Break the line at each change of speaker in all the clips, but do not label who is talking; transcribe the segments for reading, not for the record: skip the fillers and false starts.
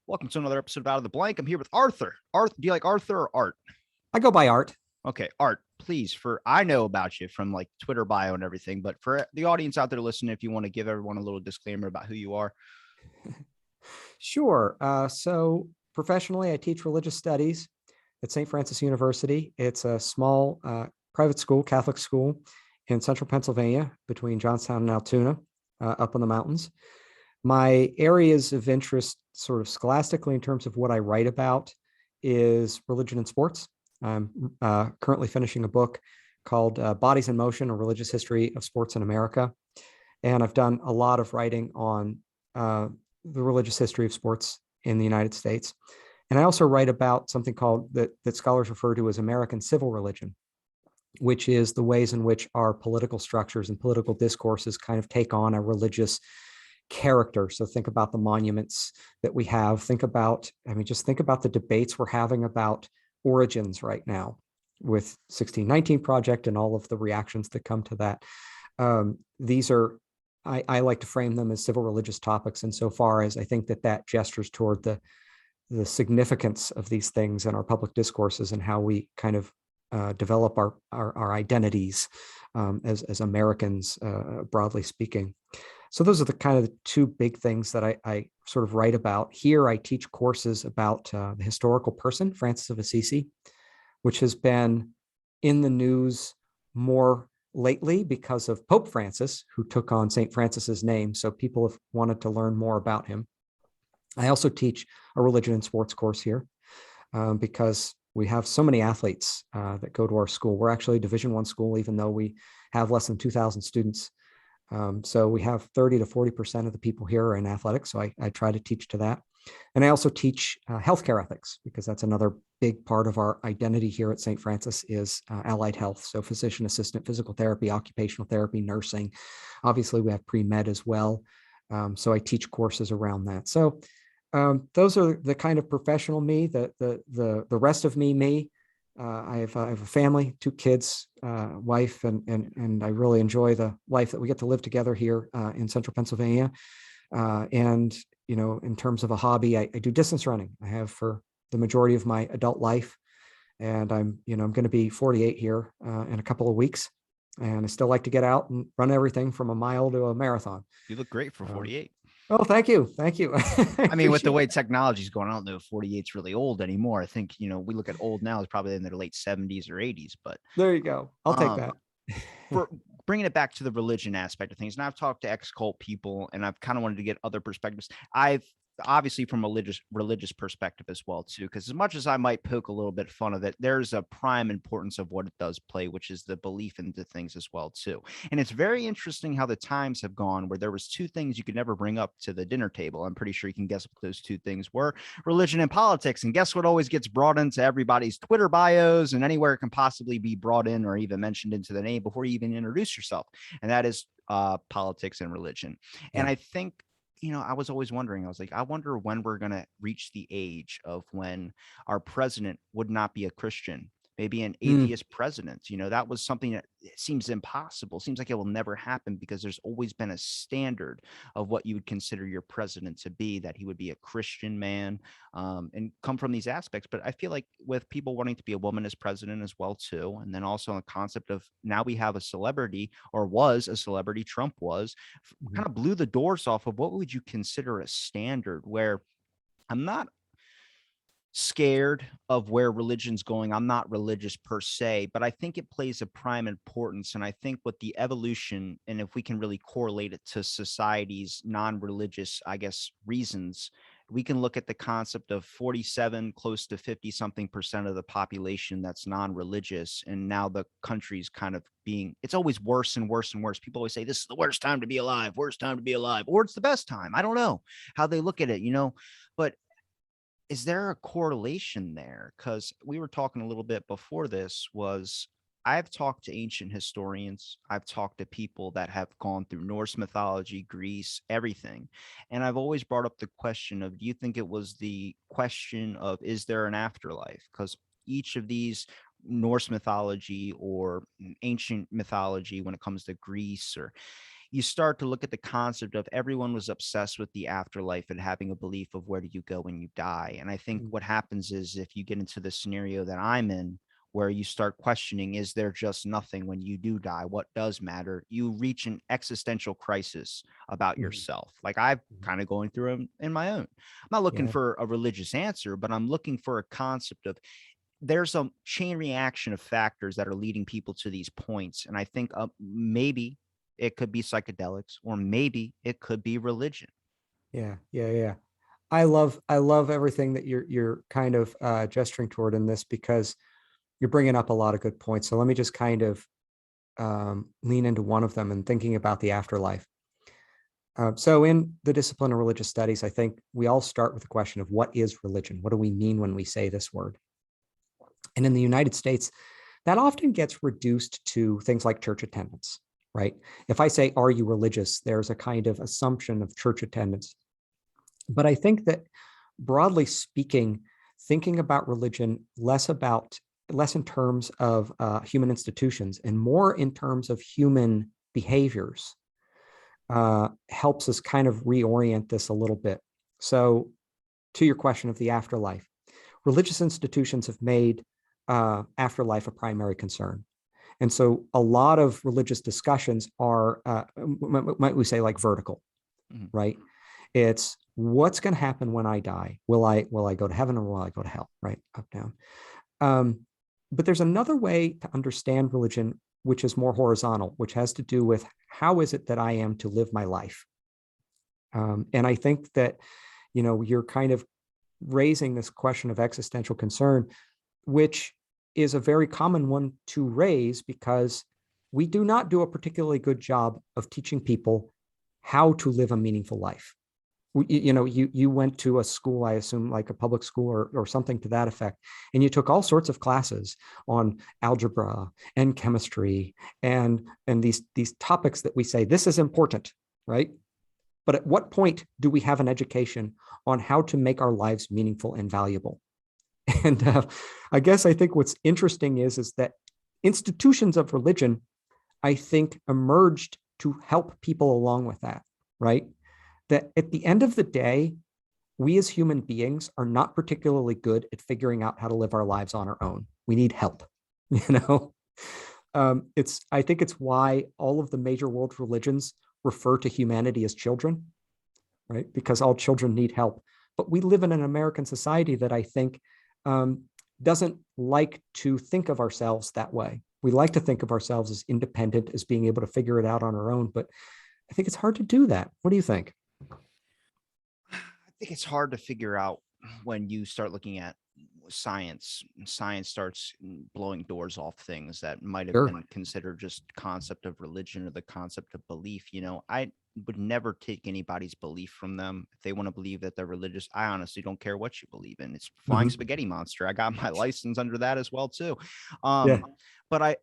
Welcome to another episode of Out of the Blank. I'm here with Arthur. Arthur, do you like Arthur or Art?
I go by Art.
Okay, Art, please, I know about you from like Twitter bio and everything, but for the audience out there listening, if you want to give everyone a little disclaimer about who you are.
Sure. So professionally, I teach religious studies at St. Francis University. It's a small private school, Catholic school in central Pennsylvania between Johnstown and Altoona, up in the mountains. My areas of interest, sort of scholastically in terms of what I write about, is religion and sports. I'm currently finishing a book called Bodies in Motion, A Religious History of Sports in America. And I've done a lot of writing on the religious history of sports in the United States. And I also write about something called that scholars refer to as American civil religion, which is the ways in which our political structures and political discourses kind of take on a religious character. So think about the monuments that we have. Think about the debates we're having about origins right now with 1619 Project and all of the reactions that come to that. These are, I like to frame them as civil religious topics insofar as I think that gestures toward the significance of these things in our public discourses and how we kind of develop our identities as Americans, broadly speaking. So those are the kind of the two big things that I sort of write about. Here, I teach courses about the historical person, Francis of Assisi, which has been in the news more lately because of Pope Francis, who took on St. Francis's name. So people have wanted to learn more about him. I also teach a religion and sports course here because we have so many athletes that go to our school. We're actually a Division I school, even though we have less than 2,000 students. So we have 30 to 40% of the people here are in athletics. So I try to teach to that. And I also teach healthcare ethics because that's another big part of our identity here at St. Francis is allied health. So physician assistant, physical therapy, occupational therapy, nursing. Obviously, we have pre-med as well. So I teach courses around that. So those are the kind of professional me, the rest of me. I have a family, 2 kids, wife, and I really enjoy the life that we get to live together here in central Pennsylvania. And, in terms of a hobby, I do distance running. I have for the majority of my adult life. And I'm going to be 48 here in a couple of weeks. And I still like to get out and run everything from a mile to a marathon.
You look great for 48.
Oh, thank you. Thank you.
I mean, with the way technology is going, I don't know if 48 is really old anymore. I think, we look at old now is probably in their late 70s or 80s, but
there you go. I'll take that.
For bringing it back to the religion aspect of things, and I've talked to ex-cult people and I've kind of wanted to get other perspectives. I've obviously from a religious perspective as well too, because as much as I might poke a little bit fun of it, there's a prime importance of what it does play, which is the belief into things as well too. And it's very interesting how the times have gone where there was 2 things you could never bring up to the dinner table. I'm pretty sure you can guess what those 2 things were: religion and politics. And guess what always gets brought into everybody's Twitter bios and anywhere it can possibly be brought in or even mentioned into the name before you even introduce yourself, and that is politics and religion. Yeah. And I think I was always wondering, I was like, I wonder when we're going to reach the age of when our president would not be a Christian, maybe an atheist president. That was something that seems impossible. Seems like it will never happen because there's always been a standard of what you would consider your president to be, that he would be a Christian man and come from these aspects. But I feel like with people wanting to be a woman as president as well, too, and then also the concept of now we have a celebrity, or was a celebrity, Trump was, kind of blew the doors off of what would you consider a standard, where I'm not scared of where religion's going. I'm not religious per se, but I think it plays a prime importance. And I think with the evolution, and if we can really correlate it to society's non-religious, I guess, reasons, we can look at the concept of 47, close to 50 something percent of the population that's non-religious. And now the country's kind of it's always worse and worse and worse. People always say this is the worst time to be alive, or it's the best time. I don't know how they look at it, but is there a correlation there? Because we were talking a little bit before this, I've talked to ancient historians. I've talked to people that have gone through Norse mythology, Greece, everything. And I've always brought up the question of, do you think it was the question of, is there an afterlife? Because each of these Norse mythology or ancient mythology, when it comes to Greece or you start to look at the concept of everyone was obsessed with the afterlife and having a belief of where do you go when you die. And I think
Mm.
what happens is if you get into the scenario that I'm in, where you start questioning, is there just nothing when you do die? What does matter? You reach an existential crisis about
Mhm.
yourself. Like I've
Mhm.
kind of going through them in my own. I'm not looking
Yeah.
for a religious answer, but I'm looking for a concept of there's a chain reaction of factors that are leading people to these points. And I think maybe it could be psychedelics, or maybe it could be religion.
Yeah. Yeah. Yeah. I love everything that you're kind of gesturing toward in this, because you're bringing up a lot of good points. So let me just kind of lean into one of them and thinking about the afterlife. So in the discipline of religious studies, I think we all start with the question of what is religion? What do we mean when we say this word? And in the United States, that often gets reduced to things like church attendance, right? If I say, are you religious? There's a kind of assumption of church attendance. But I think that broadly speaking, thinking about religion less in terms of human institutions and more in terms of human behaviors helps us kind of reorient this a little bit. So, to your question of the afterlife, religious institutions have made afterlife a primary concern. And so a lot of religious discussions are, might we say, like vertical,
Mhm.
right? It's what's going to happen when I die? Will I go to heaven or will I go to hell? Right, up down. Um, but there's another way to understand religion, which is more horizontal, which has to do with how is it that I am to live my life. And I think that you're kind of raising this question of existential concern, which is a very common one to raise because we do not do a particularly good job of teaching people how to live a meaningful life. You went to a school, I assume, like a public school or something to that effect, and you took all sorts of classes on algebra and chemistry and these topics that we say this is important, right? But at what point do we have an education on how to make our lives meaningful and valuable? And I think what's interesting is that institutions of religion, I think, emerged to help people along with that, right? That at the end of the day, we as human beings are not particularly good at figuring out how to live our lives on our own. We need help, you know? I think it's why all of the major world religions refer to humanity as children, right? Because all children need help. But we live in an American society that I think um, doesn't like to think of ourselves that way. We like to think of ourselves as independent, as being able to figure it out on our own. But I think it's hard to do that. What do you think?
I think it's hard to figure out when you start looking at science. Science starts blowing doors off things that might have
Sure.
been considered just concept of religion or the concept of belief. I would never take anybody's belief from them. If they want to believe that they're religious, I honestly don't care what you believe in. It's Flying
Mhm.
Spaghetti Monster. I got my license under that as well too.
Yeah.
But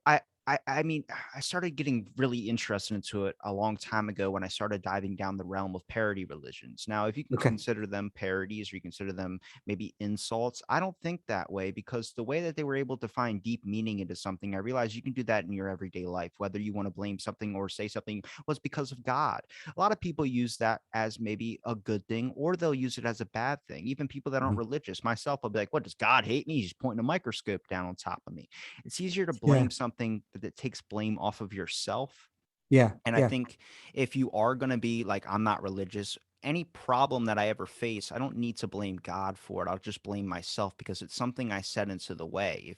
I mean, I started getting really interested into it a long time ago when I started diving down the realm of parody religions. Now, if you can
Okay.
consider them parodies or you consider them maybe insults, I don't think that way, because the way that they were able to find deep meaning into something, I realized you can do that in your everyday life, whether you want to blame something or say something was because of God. A lot of people use that as maybe a good thing, or they'll use it as a bad thing. Even people that aren't
Mhm.
religious, myself, I'll be like, what, does God hate me? He's pointing a microscope down on top of me. It's easier to
Yeah.
blame something that takes blame off of yourself.
Yeah.
And I
Yeah.
think if you are going to be like, I'm not religious, any problem that I ever face, I don't need to blame God for it. I'll just blame myself because it's something I set into the way.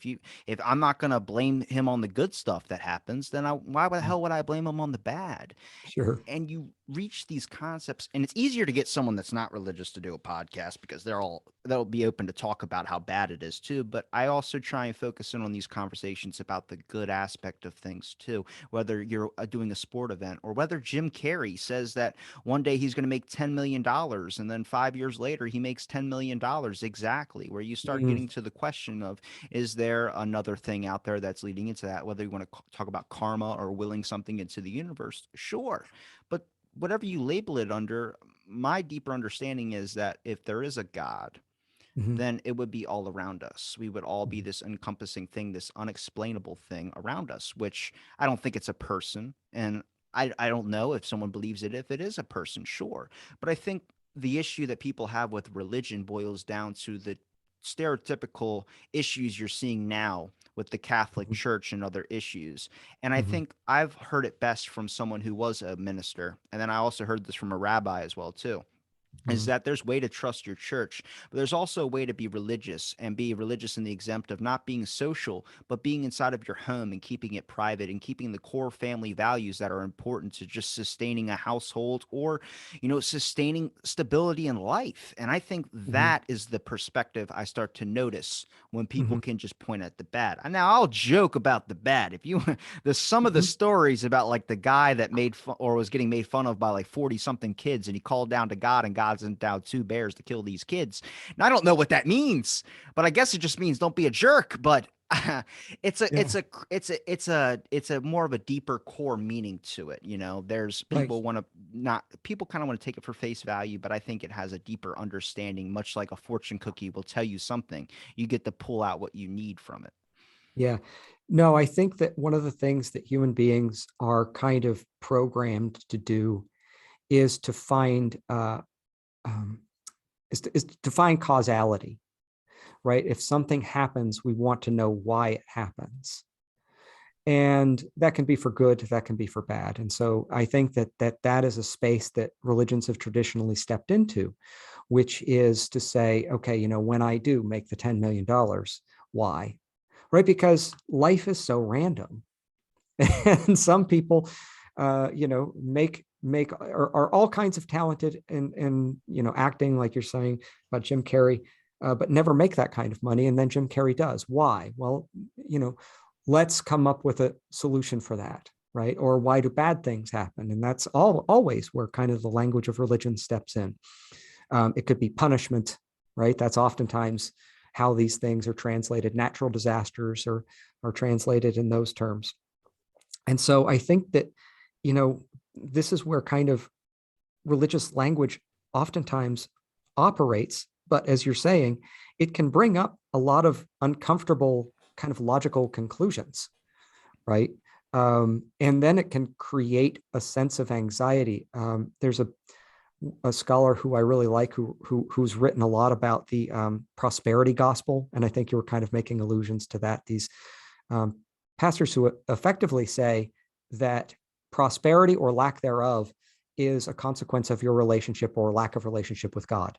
If I'm not going to blame him on the good stuff that happens, then why the
Mm.
hell would I blame him on the bad?
Sure.
And you reach these concepts, and it's easier to get someone that's not religious to do a podcast because they'll be open to talk about how bad it is too. But I also try and focus in on these conversations about the good aspect of things too, whether you're doing a sport event or whether Jim Carrey says that one day he's going to make $10 million and then 5 years later he makes $10 million, exactly, where you start
Mm.
getting to the question of, is there another thing out there that's leading into that? Whether you want to talk about karma or willing something into the universe, sure. But whatever you label it under, my deeper understanding is that if there is a God,
Mhm.
then it would be all around us. We would all be
Mhm.
this encompassing thing, this unexplainable thing around us, which I don't think it's a person. And I don't know if someone believes it. If it is a person, sure. But I think the issue that people have with religion boils down to the stereotypical issues you're seeing now with the Catholic
Mhm.
Church and other issues. And I
Mhm.
think I've heard it best from someone who was a minister. And then I also heard this from a rabbi as well, too, is
Mhm.
that there's way to trust your church, but there's also a way to be religious, and be religious in the exempt of not being social, but being inside of your home and keeping it private and keeping the core family values that are important to just sustaining a household, or, sustaining stability in life. And I think
Mhm.
that is the perspective I start to notice when people
Mhm.
can just point at the bad. And now I'll joke about the bad. If you, there's some of the
Mhm.
stories about like the guy that made fun or was getting made fun of by like 40 something kids, and he called down to God, and God's endowed two bears to kill these kids. And I don't know what that means, but I guess it just means don't be a jerk. But it's a
Yeah.
it's a it's a more of a deeper core meaning to it. There's
Right.
people want to not people kind of want to take it for face value, but I think it has a deeper understanding, much like a fortune cookie will tell you something. You get to pull out what you need from it.
Yeah. No, I think that one of the things that human beings are kind of programmed to do is to find um, is to find causality, right? If something happens, we want to know why it happens. And that can be for good, that can be for bad. And so I think that is a space that religions have traditionally stepped into, which is to say, okay, when I do make the $10 million, why? Right? Because life is so random. And some people, are all kinds of talented in acting, like you're saying about Jim Carrey, but never make that kind of money. And then Jim Carrey does. Why? Well, you know, let's come up with a solution for that, right? Or why do bad things happen? And that's always where kind of the language of religion steps in. It could be punishment, right? That's oftentimes how these things are translated. Natural disasters are translated in those terms. And so I think that, this is where kind of religious language oftentimes operates. But as you're saying, it can bring up a lot of uncomfortable kind of logical conclusions, right? And then it can create a sense of anxiety. There's a scholar who I really like who's written a lot about the prosperity gospel, and I think you were kind of making allusions to that. These um, pastors who effectively say that prosperity or lack thereof is a consequence of your relationship or lack of relationship with God.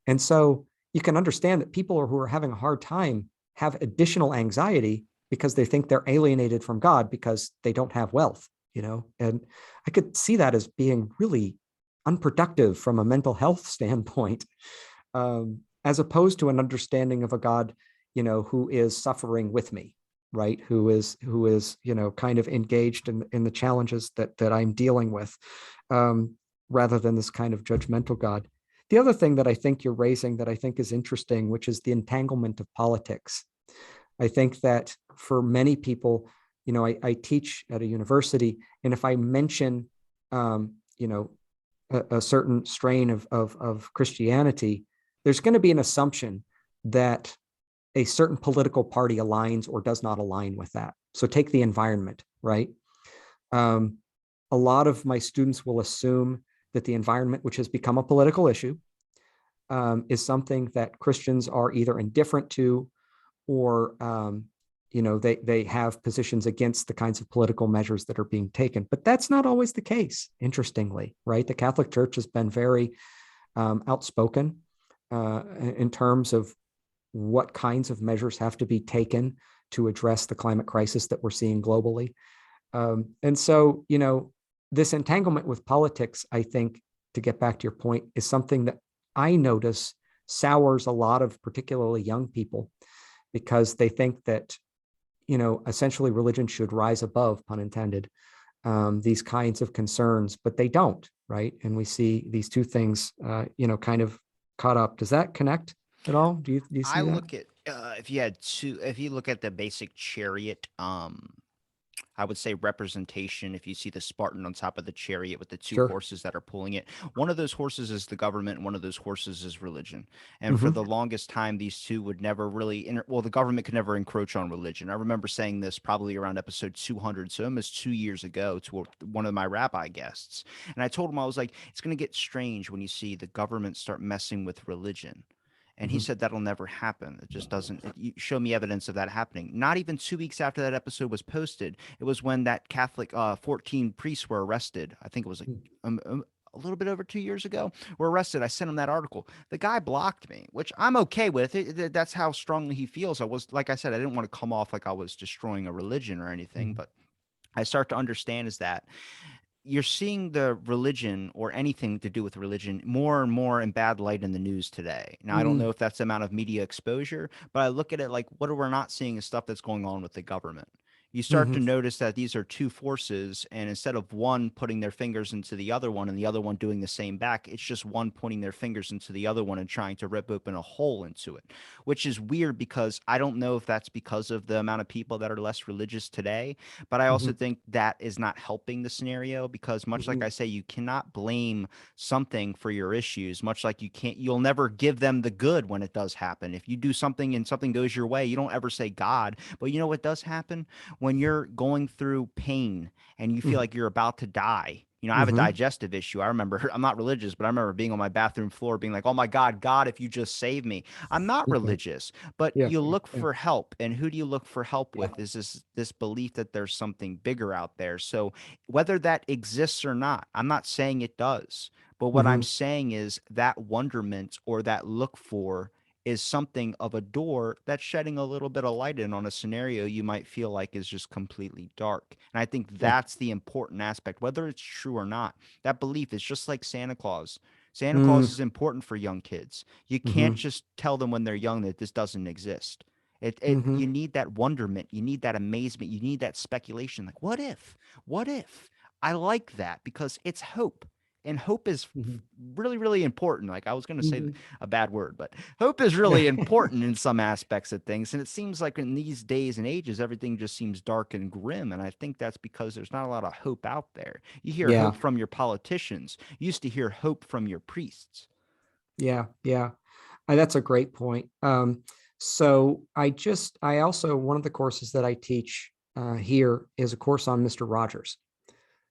And so you can understand that people who are having a hard time have additional anxiety because they think they're alienated from God because they don't have wealth, and I could see that as being really unproductive from a mental health standpoint, as opposed to an understanding of a God, who is suffering with me, right? Who is kind of engaged in the challenges that I'm dealing with, rather than this kind of judgmental God. The other thing that I think you're raising that I think is interesting, which is the entanglement of politics. I think that for many people, I teach at a university, and if I mention, a certain strain of Christianity, there's going to be an assumption that a certain political party aligns or does not align with that. So take the environment, right? Um, a lot of my students will assume that the environment, which has become a political issue, is something that Christians are either indifferent to, or they have positions against the kinds of political measures that are being taken. But that's not always the case, interestingly, right? The Catholic Church has been very outspoken in terms of what kinds of measures have to be taken to address the climate crisis that we're seeing globally. And so, this entanglement with politics, I think, to get back to your point, is something that I notice sours a lot of particularly young people, because they think that, essentially religion should rise above, pun intended, these kinds of concerns, but they don't, right? And we see these two things, kind of caught up. Does that connect at all? Do you
I
see that?
look at if you look at the basic chariot I would say representation. If you see the Spartan on top of the chariot with the two
Sure.
horses that are pulling it, one of those horses is the government, and one of those horses is religion. And for
Hmm.
the longest time, these two would never really, well, the government could never encroach on religion. I remember saying this probably around episode 200, so almost 2 years ago, to one of my rabbi guests. And I told him, I was like, it's going to get strange when you see the government start messing with religion. And he
Hmm.
said that'll never happen. It just doesn't. You show me evidence of that happening. Not even 2 weeks after that episode was posted, it was when that Catholic 14 priests were arrested. I think it was like a little bit over 2 years ago. Were arrested. I sent him that article. The guy blocked me, which I'm okay with. That's how strongly he feels. I was, like I said, I didn't want to come off like I was destroying a religion or anything,
Hmm.
but I start to understand is that you're seeing the religion or anything to do with religion more and more in bad light in the news today. Now, I don't
Hmm.
know if that's the amount of media exposure, but I look at it like what we're not seeing is stuff that's going on with the government. You start to
Hmm.
notice that these are two forces, and instead of one putting their fingers into the other one and the other one doing the same back, it's just one pointing their fingers into the other one and trying to rip open a hole into it, which is weird because I don't know if that's because of the amount of people that are less religious today, but I also
Hmm.
think that is not helping the scenario because, much like
Hmm.
I say, you cannot blame something for your issues, much like you'll never give them the good when it does happen. If you do something and something goes your way, you don't ever say God. But you know what does happen? When you're going through pain and you feel
Hmm.
like you're about to die. I have a
Hmm.
digestive issue. I remember, I'm not religious, but I remember being on my bathroom floor being like, oh my God, God, if you just save me. I'm not
Okay.
religious, but
Yeah.
you
Yeah.
look
Yeah.
for help. And who do you look for help
Yeah.
with? Is this belief that there's something bigger out there. So whether that exists or not, I'm not saying it does. But what I'm
Hmm.
saying is that wonderment or that look for is something of a door that's shedding a little bit of light in on a scenario you might feel like is just completely dark. And I think
Yeah.
that's the important aspect, whether it's true or not. That belief is just like Santa Claus. Santa Claus
Mm.
is important for young kids. You can't
Hmm.
just tell them when they're young that this doesn't exist. You
Hmm.
need that wonderment, you need that amazement, you need that speculation. Like, what if? What if? I like that because it's hope. And hope is
Hmm.
really, really important. Like I was going to say
Hmm.
a bad word, but hope is really important in some aspects of things. And it seems like in these days and ages, everything just seems dark and grim. And I think that's because there's not a lot of hope out there. You hear
Yeah.
hope from your politicians. You used to hear hope from your priests.
Yeah. Yeah. That's a great point. So I also, one of the courses that I teach here is a course on Mr. Rogers.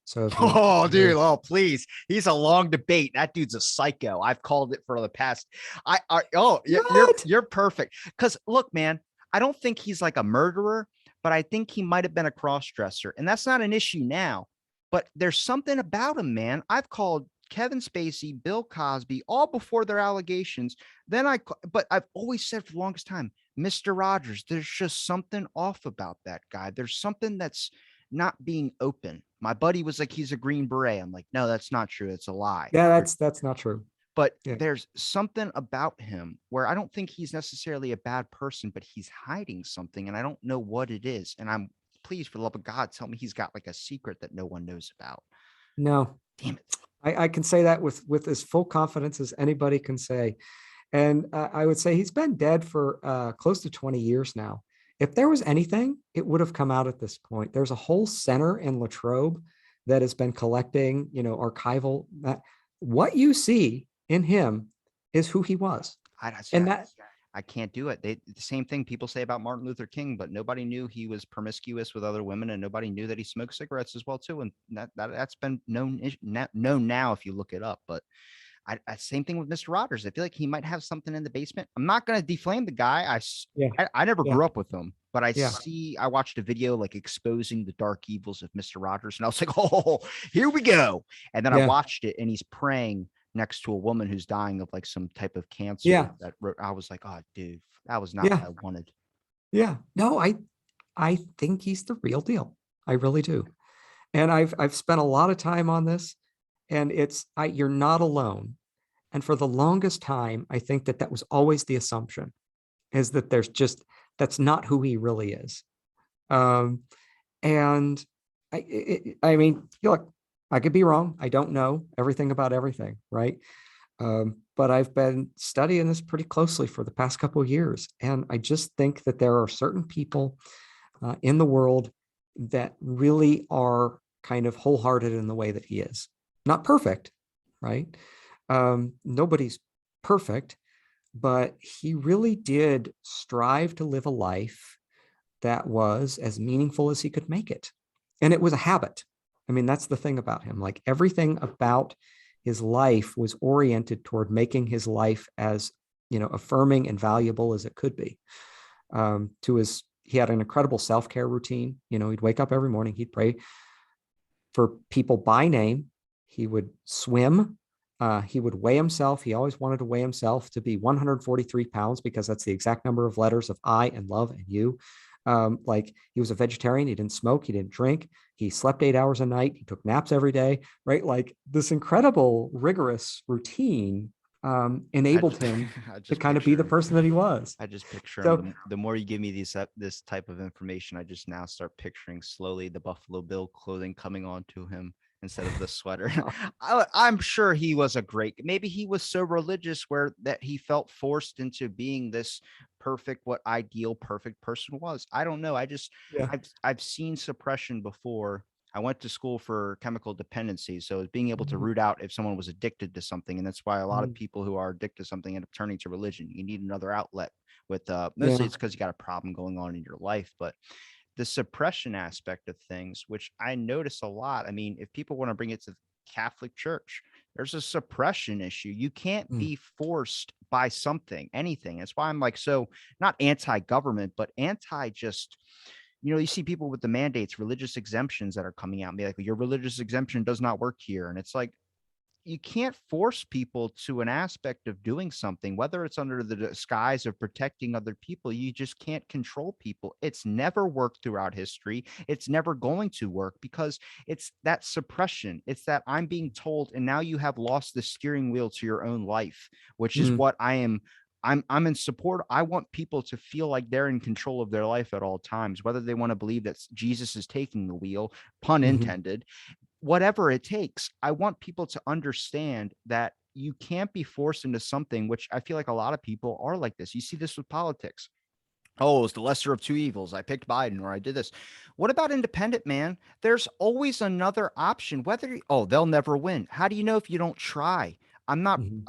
So if you're
Oh, dude!
familiar,
Oh, please! He's a long debate. That dude's a psycho. I've called it for the past. Oh,
what?
you're perfect. Because look, man, I don't think he's like a murderer, but I think he might have been a cross dresser, and that's not an issue now. But there's something about him, man. I've called Kevin Spacey, Bill Cosby, all before their allegations. But I've always said for the longest time, Mr. Rogers. There's just something off about that guy. There's something that's not being open. My buddy was like, he's a Green Beret. I'm like, no, that's not true. It's a lie.
Yeah, that's not true.
But
Yeah.
there's something about him where I don't think he's necessarily a bad person, but he's hiding something and I don't know what it is. And please, for the love of God, tell me he's got like a secret that no one knows about.
No,
Damn it.
I can say that with as full confidence as anybody can say. And I would say he's been dead for close to 20 years now. If there was anything, it would have come out at this point. There's a whole center in Latrobe that has been collecting, archival. What you see in him is who he was. And that,
I can't do it. The same thing people say about Martin Luther King, but nobody knew he was promiscuous with other women, and nobody knew that he smoked cigarettes as well too. And that's been known now if you look it up. But same thing with Mr. Rogers. I feel like he might have something in the basement. I'm not going to deflame the guy.
yeah,
I never
yeah,
grew up with him, but
yeah,
I watched a video like exposing the dark evils of Mr. Rogers, and I was like, oh, here we go. And then I
yeah,
watched it, and he's praying next to a woman who's dying of like some type of
yeah,
cancer. I was like, oh, dude, that was not what
yeah,
I wanted.
yeah. No, I think he's the real deal. I really do. And I've spent a lot of time on this, and you're not alone. And for the longest time, I think that was always the assumption, is that that's not who he really is. Um, and I mean, look, I could be wrong. I don't know everything about everything, right? But I've been studying this pretty closely for the past couple of years, and I just think that there are certain people in the world that really are kind of wholehearted in the way that he is. Not perfect, right? Nobody's perfect, but he really did strive to live a life that was as meaningful as he could make it. And it was a habit. I mean, that's the thing about him. Like everything about his life was oriented toward making his life as, affirming and valuable as it could be. He had an incredible self-care routine. He'd wake up every morning, he'd pray for people by name. He would swim. He would weigh himself. He always wanted to weigh himself to be 143 pounds because that's the exact number of letters of I and love and you. Like he was a vegetarian. He didn't smoke. He didn't drink. He slept 8 hours a night. He took naps every day, right? Like this incredible, rigorous routine enabled him to kind of be the person that he was.
I just picture
So,
him. The more you give me this type of information, I just now start picturing slowly the Buffalo Bill clothing coming onto him instead of the sweater. I'm sure he was maybe he was so religious that he felt forced into being this perfect person was. I don't know.
yeah.
I've seen suppression before. I went to school for chemical dependency, so it's being able to
Mhm.
root out if someone was addicted to something, and that's why a lot of
Mhm.
people who are addicted to something end up turning to religion. You need another outlet. With mostly
Yeah.
it's because you got a problem going on in your life, but the suppression aspect of things, which I notice a lot. I mean, if people want to bring it to the Catholic Church, there's a suppression issue. You can't
Mm.
be forced by anything. That's why I'm like so not anti-government, but anti just you see people with the mandates, religious exemptions that are coming out and be like, your religious exemption does not work here. And it's like, you can't force people to an aspect of doing something, whether it's under the disguise of protecting other people. You just can't control people. It's never worked throughout history. It's never going to work because it's that suppression. It's that I'm being told, and now you have lost the steering wheel to your own life, which is
Mm.
what I am. I'm in support. I want people to feel like they're in control of their life at all times, whether they want to believe that Jesus is taking the wheel, pun
Mhm.
intended, whatever it takes. I want people to understand that you can't be forced into something, which I feel like a lot of people are like this. You see this with politics. Oh, it's the lesser of two evils. I picked Biden or I did this. What about independent, man? There's always another option. They'll never win. How do you know if you don't try? I'm not.
Mhm.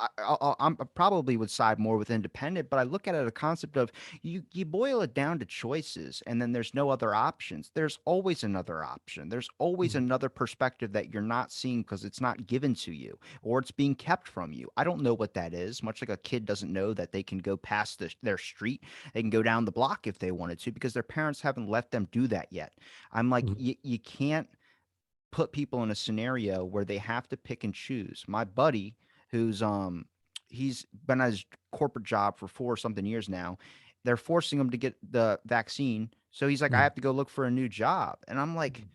I'm probably would side more with independent, but I look at it a concept of you boil it down to choices, and then there's no other options. There's always another option. There's always
Mhm.
another perspective that you're not seeing because it's not given to you or it's being kept from you. I don't know what that is. Much like a kid doesn't know that they can go past their street, they can go down the block if they wanted to because their parents haven't let them do that yet. I'm like,
Mhm.
you can't put people in a scenario where they have to pick and choose. My buddy, who's he's been at his corporate job for 4 something years now. They're forcing him to get the vaccine. So he's like, I
Mhm.
have to go look for a new job. And I'm like,
Mhm.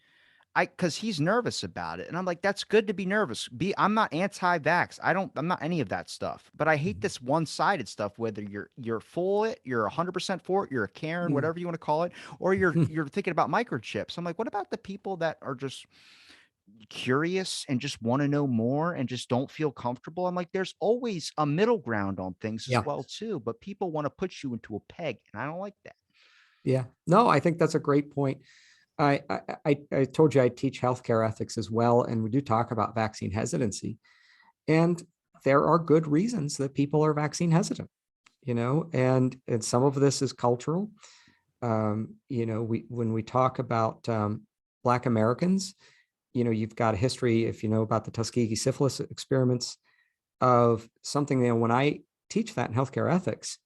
because he's nervous about it. And I'm like, that's good to be nervous. I'm not anti-vax. I'm not any of that stuff. But I hate
Mhm.
this one-sided stuff, whether you're for it, you're 100% for it, you're a Karen,
Mhm.
whatever you want to call it, or you're thinking about microchips. I'm like, what about the people that are just curious and just want to know more and just don't feel comfortable? I'm like, there's always a middle ground on things as
Yeah.
well, too. But people want to put you into a peg, and I don't like that.
Yeah. No, I think that's a great point. I told you I teach healthcare ethics as well, and we do talk about vaccine hesitancy. And there are good reasons that people are vaccine hesitant, and some of this is cultural. When we talk about Black Americans, you've got a history, if you know about the Tuskegee syphilis experiments, of something, when I teach that in healthcare ethics,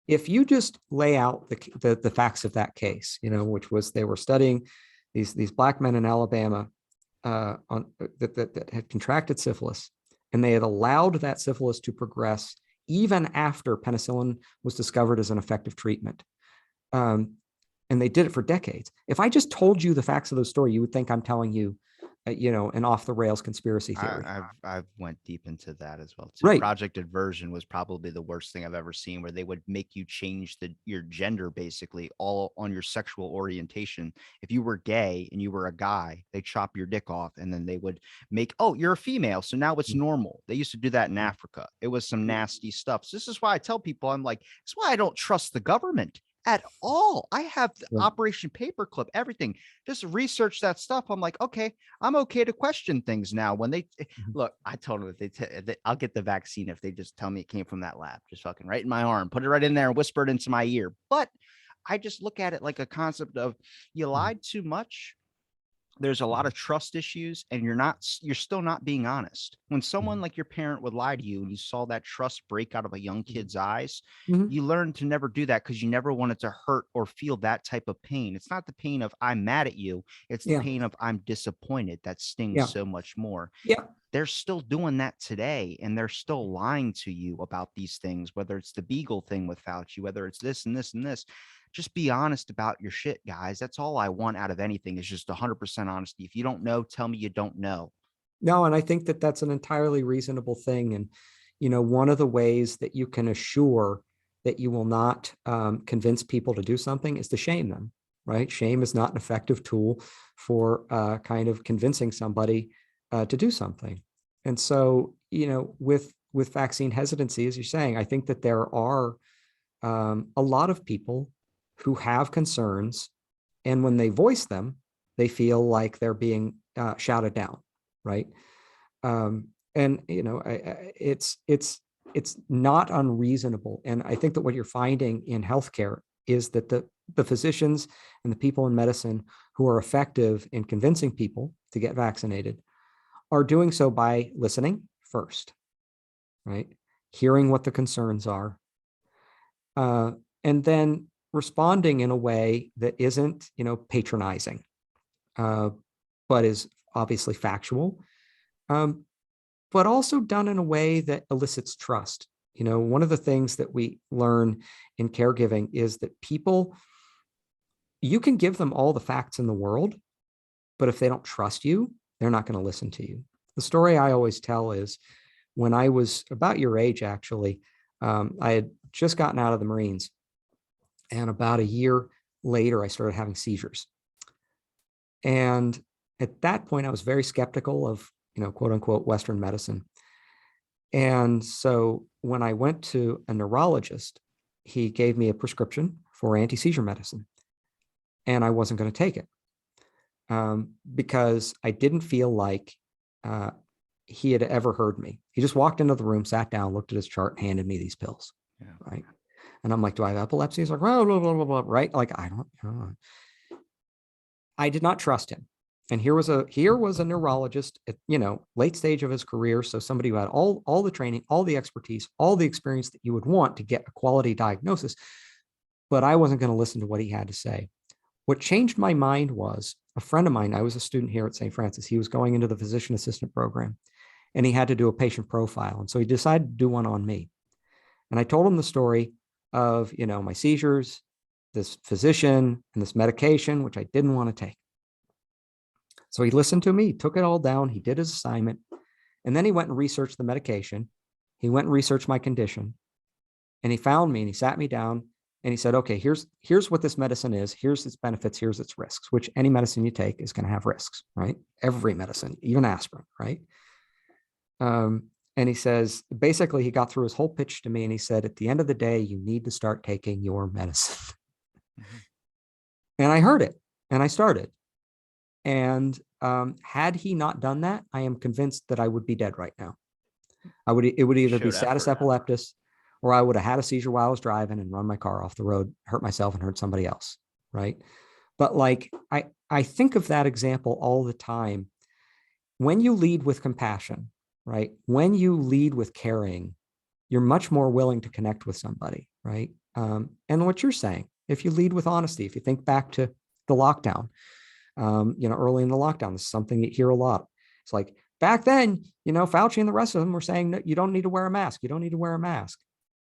if you just lay out the facts of that case, which was they were studying these Black men in Alabama that had contracted syphilis, and they had allowed that syphilis to progress even after penicillin was discovered as an effective treatment. Um, and they did it for decades. If I just told you the facts of the story, you would think I'm telling you, an off the rails conspiracy theory.
I've went deep into that as well too.
Right.
Project Aversion was probably the worst thing I've ever seen, where they would make you change your gender basically all on your sexual orientation. If you were gay and you were a guy, they chop your dick off and then they would you're a female, so now it's normal. They used to do that in Africa. It was some nasty stuff. So this is why I tell people, I'm like, it's why I don't trust the government. at all. I have the
Right.
Operation Paperclip, everything. Just research that stuff. I'm like, okay, I'm okay to question things now. When they
Mhm.
look, I told them if I'll get the vaccine if they just tell me it came from that lab. Just fucking right in my arm, put it right in there and whisper it into my ear. But I just look at it like a concept of you
Mhm.
lied too much. There's a lot
Mhm.
of trust issues, and you're still not being honest. When someone
Mhm.
like your parent would lie to you and you saw that trust break out of a young
Mhm.
kid's eyes,
Mhm.
you learn to never do that because you never wanted to hurt or feel that type of pain. It's not the pain of I'm mad at you, it's the
Yeah.
pain of I'm disappointed that stings
Yeah.
so much more.
Yeah.
They're still doing that today, and they're still lying to you about these things, whether it's the Beagle thing with Fauci, whether it's this and this and this. Just be honest about your shit, guys. That's all I want out of anything is just 100% honesty. If you don't know, tell me you don't know.
No, and I think that that's an entirely reasonable thing. And, one of the ways that you can assure that you will not convince people to do something is to shame them, right? Shame is not an effective tool for kind of convincing somebody to do something. And so, with vaccine hesitancy, as you're saying, I think that there are a lot of people who have concerns, and when they voice them, they feel like they're being shouted down, right? And it's not unreasonable. And I think that what you're finding in healthcare is that the physicians and the people in medicine who are effective in convincing people to get vaccinated are doing so by listening first, right? Hearing what the concerns are, uh, and then responding in a way that isn't, patronizing, uh, but is obviously factual, um, but also done in a way that elicits trust. One of the things that we learn in caregiving is that people, you can give them all the facts in the world, but if they don't trust you, they're not going to listen to you. The story I always tell is when I was about your age, actually, I had just gotten out of the Marines. And about a year later, I started having seizures. And at that point, I was very skeptical of, quote unquote, Western medicine. And so when I went to a neurologist, he gave me a prescription for anti-seizure medicine, and I wasn't going to take it because I didn't feel like uh, he had ever heard me. He just walked into the room, sat down, looked at his chart, and handed me these pills.
Yeah.
Right. And I'm like, do I have epilepsy? He's like, blah, blah, blah, blah, blah, right? Like, I don't know. I did not trust him. And here was a neurologist at, late stage of his career. So somebody who had all the training, all the expertise, all the experience that you would want to get a quality diagnosis. But I wasn't going to listen to what he had to say. What changed my mind was a friend of mine. I was a student here at St. Francis. He was going into the physician assistant program, and he had to do a patient profile. And so he decided to do one on me. And I told him the story of, my seizures, this physician, and this medication, which I didn't want to take. So he listened to me, took it all down. He did his assignment. And then he went and researched the medication. He went and researched my condition. And he found me and he sat me down and he said, okay, here's what this medicine is. Here's its benefits. Here's its risks, which any medicine you take is going to have risks, right? Every medicine, even aspirin, right? And he says, basically, he got through his whole pitch to me and he said, at the end of the day, you need to start taking your medicine. Mm-hmm. And I heard it and I started. And had he not done that, I am convinced that I would be dead right now. It would either be status epilepticus, or I would have had a seizure while I was driving and run my car off the road, hurt myself and hurt somebody else. Right. But like, I think of that example all the time. When you lead with compassion, right? When you lead with caring, you're much more willing to connect with somebody. Right. And what you're saying, if you lead with honesty, if you think back to the lockdown, early in the lockdown, this is something you hear a lot. It's like back then, Fauci and the rest of them were saying that you don't need to wear a mask. You don't need to wear a mask,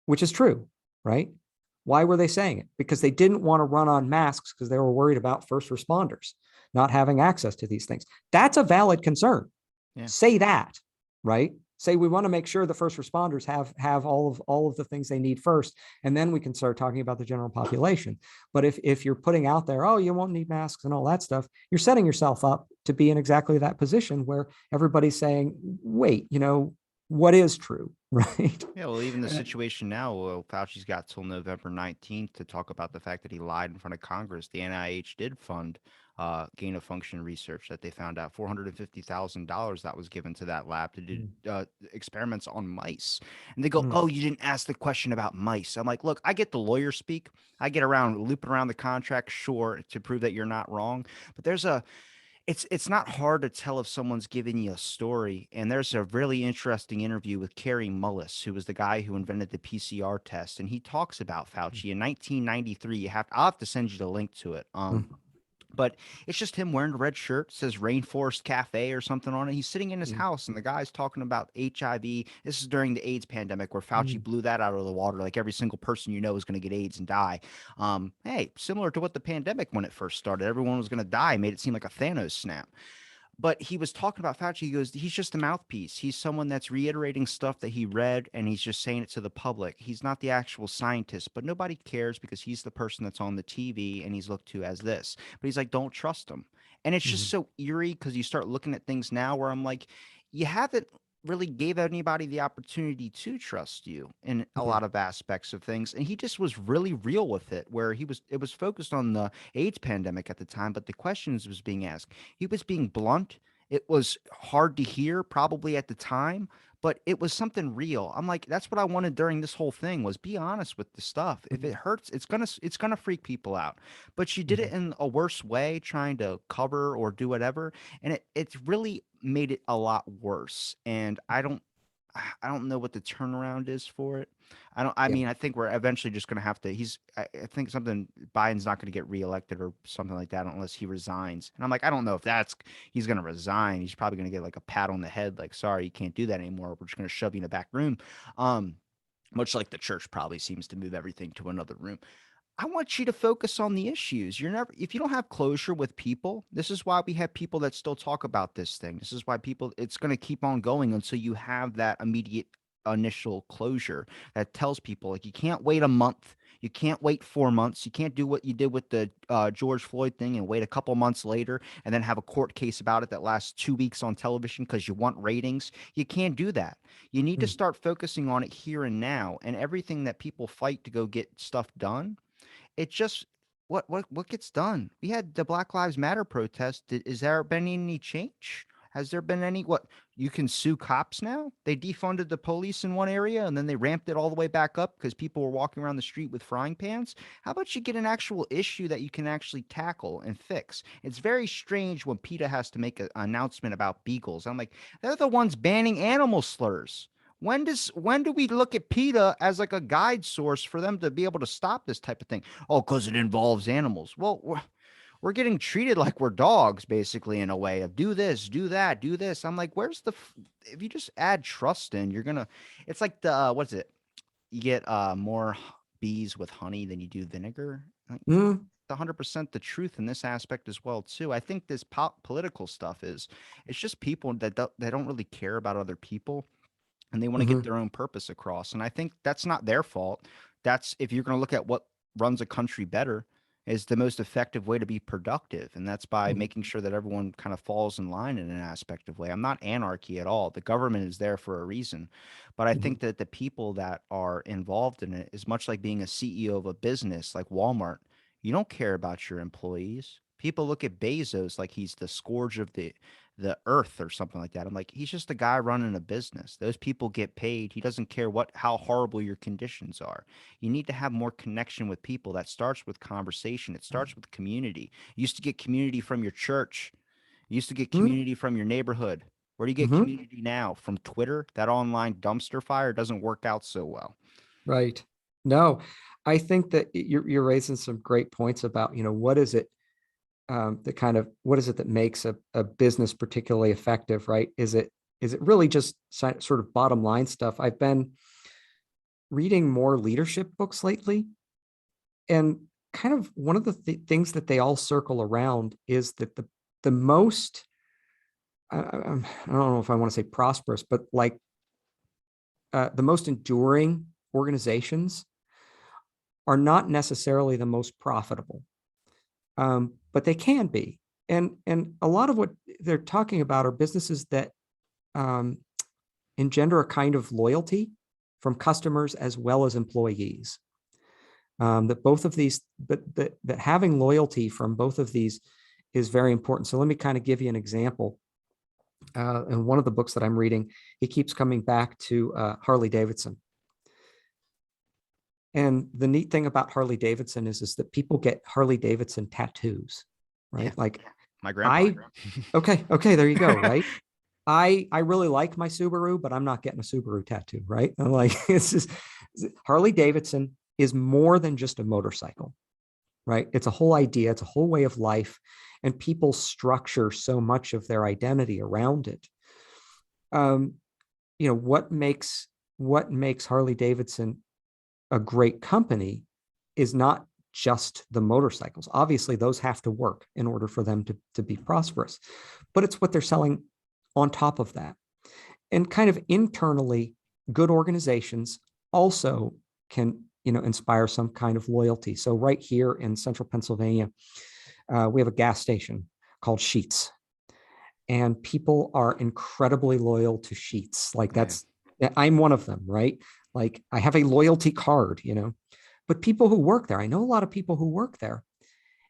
which is true, right? Why were they saying it? Because they didn't want to run on masks because they were worried about first responders not having access to these things. That's a valid concern. Yeah. Say that, right? Say we want to make sure the first responders have all of the things they need first, and then we can start talking about the general population. But if you're putting out there, oh, you won't need masks and all that stuff, you're setting yourself up to be in exactly that position where everybody's saying, wait, what is true, right?
Yeah, well, even the
Uh,
situation now, Fauci's got till November 19th to talk about the fact that he lied in front of Congress. The NIH did fund gain of function research that they found out $450,000 that was given to that lab to do
mm,
experiments on mice. And they go,
mm,
"Oh, you didn't ask the question about mice." I'm like, "Look, I get the lawyer speak. I get around looping around the contract, sure, to prove that you're not wrong, but it's not hard to tell if someone's giving you a story. And there's a really interesting interview with Kerry Mullis, who was the guy who invented the PCR test, and he talks about Fauci in 1993. I'll have to send you the link to it.
mm,
But it's just him wearing a red shirt, says Rainforest Cafe or something on it. He's sitting in his
mm,
house, and the guy's talking about HIV. This is during the AIDS pandemic where Fauci
mm,
blew that out of the water. Like every single person you know is going to get AIDS and die. Hey, similar to what the pandemic when it first started, everyone was going to die. Made it seem like a Thanos snap. But he was talking about Fauci. He goes, he's just a mouthpiece. He's someone that's reiterating stuff that he read and he's just saying it to the public. He's not the actual scientist, but nobody cares because he's the person that's on the TV and he's looked to as this. But he's like, don't trust him. And it's just
mm,
so eerie because you start looking at things now where I'm like, you haven't really gave anybody the opportunity to trust you in a
mm,
lot of aspects of things. And he just was really real with it, where it was focused on the AIDS pandemic at the time, but the questions was being asked. He was being blunt. It was hard to hear probably at the time, but it was something real. I'm like, that's what I wanted during this whole thing was be honest with the stuff. If it
mm,
hurts, it's gonna freak people out. But she did it
mm,
in a worse way, trying to cover or do whatever, and it's really made it a lot worse. And I don't know what the turnaround is for it. I
yeah.
mean, I think we're eventually just going to have to, I think something, Biden's not going to get reelected or something like that unless he resigns. And I'm like, I don't know if he's going to resign. He's probably going to get like a pat on the head, like, sorry, you can't do that anymore. We're just going to shove you in the back room. Um, Much like the church probably seems to move everything to another room. I want you to focus on the issues. You're never, if you don't have closure with people, this is why we have people that still talk about this thing. This is why it's going to keep on going until you have that immediate initial closure that tells people, like, you can't wait a month. You can't wait 4 months. You can't do what you did with the George Floyd thing and wait a couple months later and then have a court case about it that lasts 2 weeks on television because you want ratings. You can't do that. You need to
Mm,
start focusing on it here and now, and everything that people fight to go get stuff done, it just what gets done? We had the Black Lives Matter protest. Is there been any change? Has there been any what you can sue cops now? They defunded the police in one area and then they ramped it all the way back up because people were walking around the street with frying pans. How about you get an actual issue that you can actually tackle and fix? It's very strange when PETA has to make an announcement about beagles. I'm like, they're the ones banning animal slurs. When do we look at PETA as like a guide source for them to be able to stop this type of thing? Oh, because it involves animals. Well, we're getting treated like we're dogs, basically, in a way of do this, do that, do this. I'm like, if you just add trust in, you're gonna, it's like what's it? You get more bees with honey than you do vinegar. Like,
mm,
100% the truth in this aspect as well too. I think this political stuff it's just people they don't really care about other people and they want to get
mhm,
their own purpose across. And I think that's not their fault. That's if you're going to look at what runs a country better is the most effective way to be productive. And that's by
mhm,
making sure that everyone kind of falls in line in an aspect of way. I'm not anarchy at all. The government is there for a reason. But I
mhm,
think that the people that are involved in it is much like being a CEO of a business like Walmart. You don't care about your employees. People look at Bezos like he's the scourge of the earth or something like that. I'm like, he's just a guy running a business. Those people get paid. He doesn't care how horrible your conditions are. You need to have more connection with people. That starts with conversation. It starts with community. You used to get community from your church. You used to get
mm,
community from your neighborhood. Where do you get
mhm,
community now? From Twitter? That online dumpster fire doesn't work out so well.
right. No, I think that you're raising some great points about, what is it that kind of what is it that makes a business particularly effective, right? Is it really just sort of bottom line stuff? I've been reading more leadership books lately, and kind of one of the things that they all circle around is that the most I don't know if I want to say prosperous, but like the most enduring organizations are not necessarily the most profitable, but they can be. And a lot of what they're talking about are businesses that um, engender a kind of loyalty from customers as well as employees. That both of these, that having loyalty from both of these is very important. So let me kind of give you an example. In one of the books that I'm reading, he keeps coming back to Harley Davidson. And the neat thing about Harley Davidson is that people get Harley Davidson tattoos, right?
Yeah.
Like
My grandpa.
okay, there you go, right? I really like my Subaru, but I'm not getting a Subaru tattoo, right? I'm like, it's just Harley Davidson is more than just a motorcycle, right? It's a whole idea, it's a whole way of life, and people structure so much of their identity around it. What makes Harley Davidson a great company is not just the motorcycles. Obviously, those have to work in order for them to be prosperous, but it's what they're selling on top of that. And kind of internally, good organizations also can, inspire some kind of loyalty. So right here in central Pennsylvania, we have a gas station called Sheetz, and people are incredibly loyal to Sheetz. Like I'm one of them, right? Like I have a loyalty card, but people who work there, I know a lot of people who work there,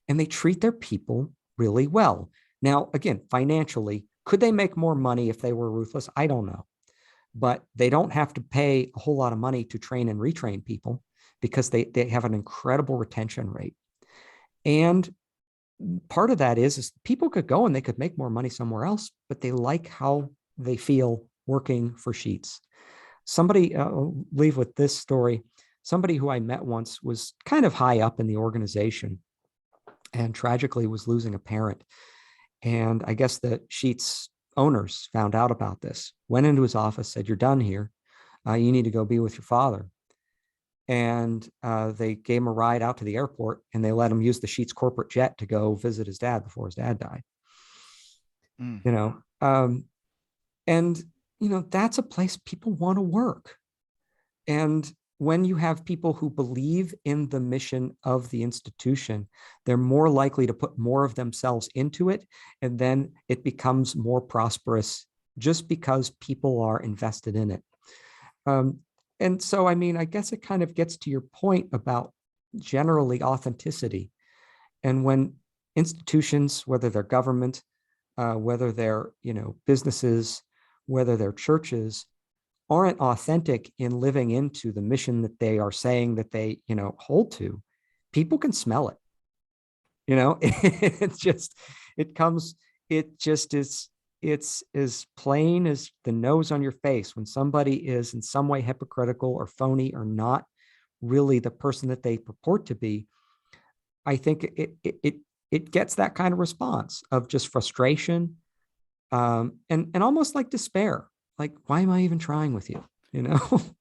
and they treat their people really well. Now, again, financially, could they make more money if they were ruthless? I don't know, but they don't have to pay a whole lot of money to train and retrain people because they have an incredible retention rate. And part of that is people could go and they could make more money somewhere else, but they like how they feel working for Sheetz. Somebody, I'll leave with this story. Somebody who I met once was kind of high up in the organization and tragically was losing a parent. And I guess the Sheetz owners found out about this, went into his office, said, "You're done here. You need to go be with your father." And they gave him a ride out to the airport, and they let him use the Sheetz corporate jet to go visit his dad before his dad died. And that's a place people want to work. And when you have people who believe in the mission of the institution, they're more likely to put more of themselves into it, and then it becomes more prosperous just because people are invested in it. And so, I guess it kind of gets to your point about generally authenticity. And when institutions, whether they're government, whether they're, businesses, whether they're churches, aren't authentic in living into the mission that they are saying that they, hold to, people can smell it. It's as plain as the nose on your face when somebody is in some way hypocritical or phony or not really the person that they purport to be. I think it gets that kind of response of just frustration, and almost like despair. Like, why am I even trying with you?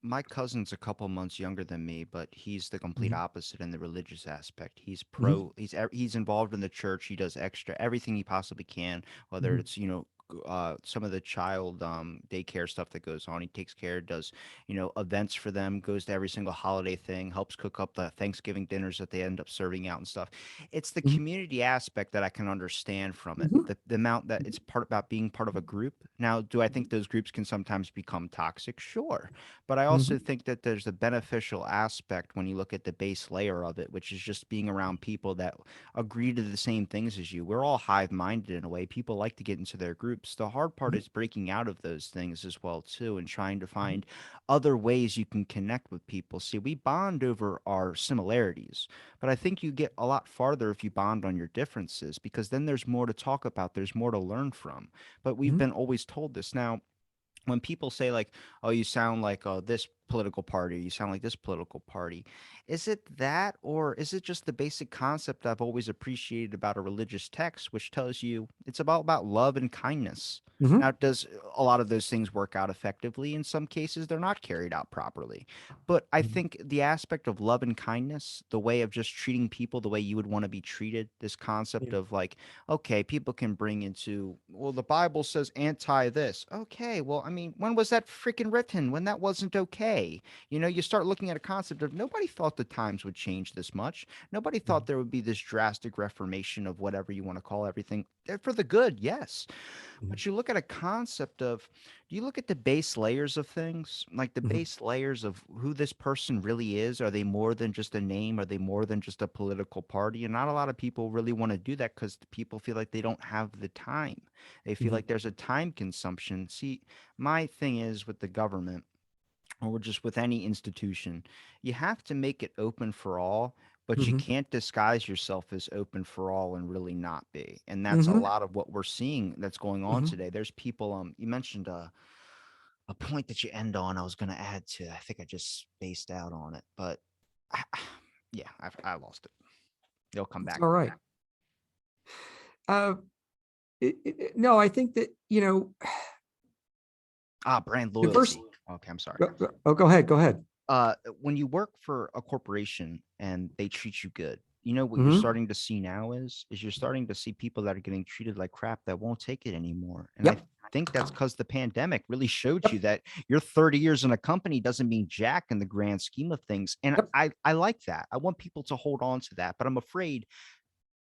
My cousin's a couple months younger than me, but he's the complete
Mhm.
opposite in the religious aspect. He's
Mhm.
pro. He's involved in the church. He does everything he possibly can, whether
Mhm.
it's some of the child daycare stuff that goes on. He takes care, does events for them, goes to every single holiday thing, helps cook up the Thanksgiving dinners that they end up serving out and stuff. It's the
Mhm.
community aspect that I can understand from it.
Mhm.
The amount that it's part about being part of a group. Now, do I think those groups can sometimes become toxic? Sure. But I also
Mhm.
think that there's a beneficial aspect when you look at the base layer of it, which is just being around people that agree to the same things as you. We're all hive minded in a way. People like to get into their groups. The hard part
Mhm.
is breaking out of those things as well too, and trying to
Mhm.
find other ways you can connect with people. See, we bond over our similarities, but I think you get a lot farther if you bond on your differences, because then there's more to talk about, there's more to learn from. But we've
Mhm.
been always told this. Now, when people say like, "Oh, you sound like this political party, you sound like this political party," is it that, or is it just the basic concept I've always appreciated about a religious text, which tells you it's about love and kindness?
Mhm.
Now, does a lot of those things work out effectively? In some cases, they're not carried out properly. But I
Mhm.
think the aspect of love and kindness, the way of just treating people the way you would want to be treated, this concept
Yeah.
of like, okay, people can bring into, well, the Bible says anti this. Okay, well, I mean, when was that freaking written? When that wasn't okay? day. You start looking at a concept of nobody thought the times would change this much. Nobody thought there would be this drastic reformation of whatever you want to call everything. For the good, yes.
Mhm.
But you look at a concept of, do you look at the base layers of things, like the
Mhm.
base layers of who this person really is? Are they more than just a name? Are they more than just a political party? And not a lot of people really want to do that because people feel like they don't have the time. They feel
Mhm.
like there's a time consumption. See, my thing is with the government, or just with any institution, you have to make it open for all, but you
Mhm.
can't disguise yourself as open for all and really not be. And that's a
Mhm.
lot of what we're seeing that's going on
Mhm.
today. There's people, you mentioned a point that you end on, I was going to add to, I think I just spaced out on it, but I, yeah, I lost it. It'll come
It's
back.
all right. Uh, no, I think that,
Brand
the first,
loyalty. Okay, I'm sorry.
oh, go ahead. Go ahead.
When you work for a corporation and they treat you good, what you're
Mhm.
starting to see now is you're starting to see people that are getting treated like crap that won't take it anymore. And I
Yep.
think that's because the pandemic really showed you
Yep.
that your 30 years in a company doesn't mean jack in the grand scheme of things. And
Yep.
I like that. I want people to hold on to that, but I'm afraid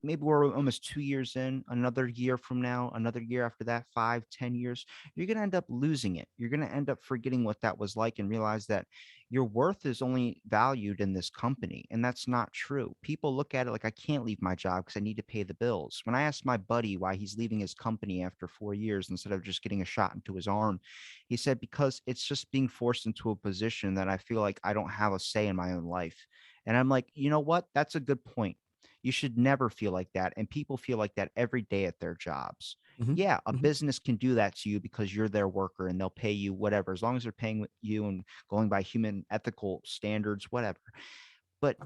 maybe we're almost 2 years in, another year from now, another year after that, 5, 10 years, you're going to end up losing it. You're going to end up forgetting what that was like and realize that your worth is only valued in this company. And that's not true. People look at it like, I can't leave my job because I need to pay the bills. When I asked my buddy why he's leaving his company after 4 years instead of just getting a shot into his arm, he said, because it's just being forced into a position that I feel like I don't have a say in my own life. And I'm like, you know what? That's a good point. You should never feel like that. And people feel like that every day at their jobs.
Mhm.
Yeah, a
Mhm.
business can do that to you because you're their worker and they'll pay you whatever, as long as they're paying you and going by human ethical standards, whatever. But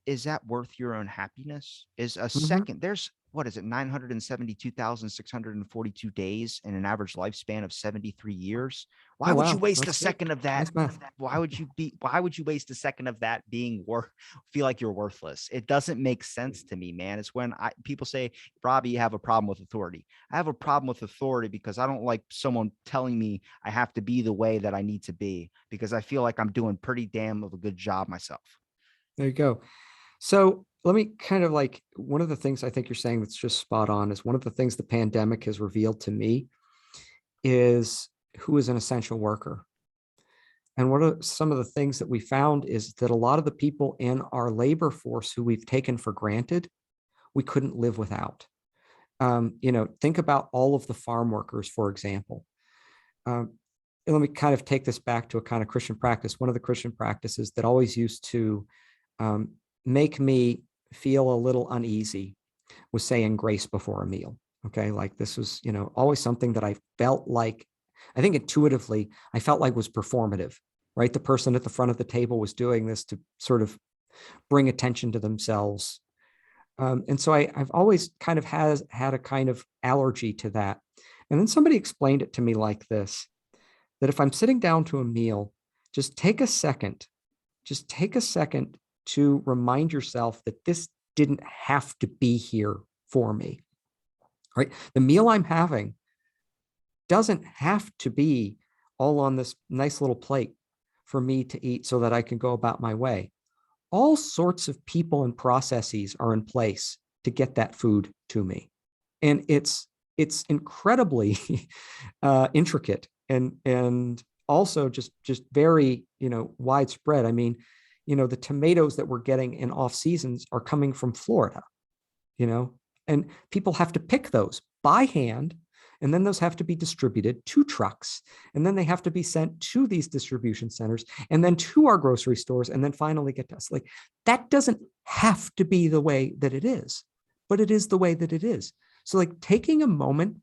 is that worth your own happiness? Is a
Mhm.
second, there's what is it, 972,642 days and an average lifespan of 73 years?
Oh,
Why would you
wow.
waste a
That's good.
second of that?
Nice math.
Why would you waste a second of that being worth feel like you're worthless? It doesn't make sense to me, man. It's when people say, Robbie, you have a problem with authority. I have a problem with authority because I don't like someone telling me I have to be the way that I need to be because I feel like I'm doing pretty damn of a good job myself.
There you go. So let me kind of like one of the things I think you're saying that's just spot on is one of the things the pandemic has revealed to me is who is an essential worker. And what are some of the things that we found is that a lot of the people in our labor force who we've taken for granted, we couldn't live without. Think about all of the farm workers, for example. Um, and let me kind of take this back to a kind of Christian practice. One of the Christian practices that always used to um, make me feel a little uneasy was saying grace before a meal. Okay. Like this was, always something that I felt like, I think intuitively, I felt like was performative, right? The person at the front of the table was doing this to sort of bring attention to themselves. And so I've always kind of had a kind of allergy to that. And then somebody explained it to me like this, that if I'm sitting down to a meal, just take a second, just take a second to remind yourself that this didn't have to be here for me, right? The meal I'm having doesn't have to be all on this nice little plate for me to eat so that I can go about my way. All sorts of people and processes are in place to get that food to me. And it's incredibly intricate and also just very widespread. I mean, the tomatoes that we're getting in off seasons are coming from Florida, you know, and people have to pick those by hand. And then those have to be distributed to trucks. And then they have to be sent to these distribution centers and then to our grocery stores and then finally get to us. Like that doesn't have to be the way that it is, but it is the way that it is. So like taking a moment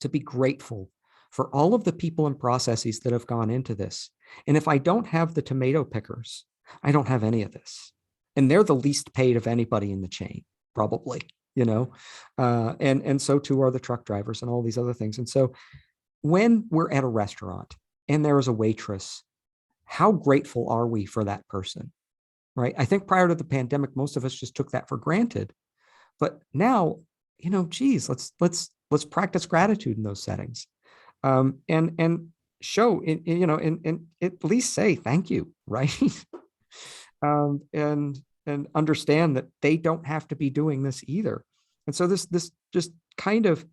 to be grateful for all of the people and processes that have gone into this. And if I don't have the tomato pickers, I don't have any of this. And they're the least paid of anybody in the chain, probably, and so too are the truck drivers and all these other things. And so when we're at a restaurant and there is a waitress, how grateful are we for that person? Right. I think prior to the pandemic, most of us just took that for granted. But now, geez, let's practice gratitude in those settings. And show and at least say thank you, right? And understand that they don't have to be doing this either. And so this just kind of,